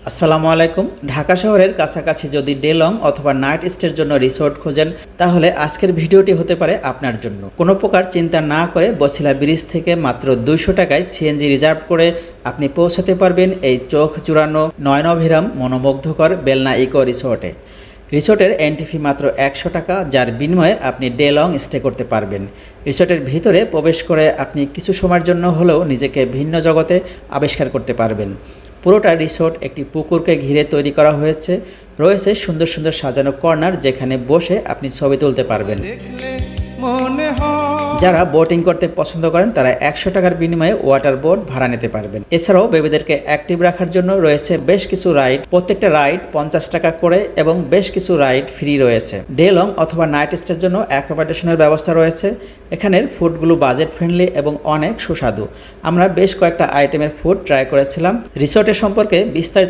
আসসালামু আলাইকুম। ঢাকা শহরের কাছাকাছি যদি ডে লং অথবা নাইট স্টের জন্য রিসোর্ট খোঁজেন, তাহলে আজকের ভিডিওটি হতে পারে আপনার জন্য। কোনো প্রকার চিন্তা না করে বছিলা ব্রিজ থেকে মাত্র 200 টাকায় সিএনজি রিজার্ভ করে আপনি পৌঁছাতে পারবেন এই চোখ জুড়ানো নয়নভিরাম মনোমুগ্ধকর বেলনা ইকো রিসোর্টে। রিসোর্টের এন্ট্রি ফি মাত্র 100 টাকা, যার বিনিময়ে আপনি ডে লং স্টে করতে পারবেন। রিসোর্টের ভিতরে প্রবেশ করে আপনি কিছু সময়ের জন্য হলেও নিজেকে ভিন্ন জগতে আবিষ্কার করতে পারবেন। পুরোটা রিসোর্ট একটি পুকুরকে ঘিরে তৈরি করা হয়েছে। রয়েছে সুন্দর সুন্দর সাজানো কর্নার, যেখানে বসে আপনি ছবি তুলতে পারবেন। যারা বোটিং করতে পছন্দ করেন তারা 100 টাকার বিনিময়ে ওয়াটার বোট ভাড়া নিতে পারবেন। এছাড়াও বেবিদেরকে অ্যাক্টিভ রাখার জন্য রয়েছে বেশ কিছু রাইড। প্রত্যেকটা রাইড 50 টাকা করে এবং বেশ কিছু রাইড ফ্রি রয়েছে। ডে লং অথবা নাইট স্টের জন্য অ্যাকোমোডেশনের ব্যবস্থা রয়েছে। এখানের ফুডগুলো বাজেট ফ্রেন্ডলি এবং অনেক সুস্বাদু। আমরা বেশ কয়েকটা আইটেমের ফুড ট্রাই করেছিলাম। রিসোর্টের সম্পর্কে বিস্তারিত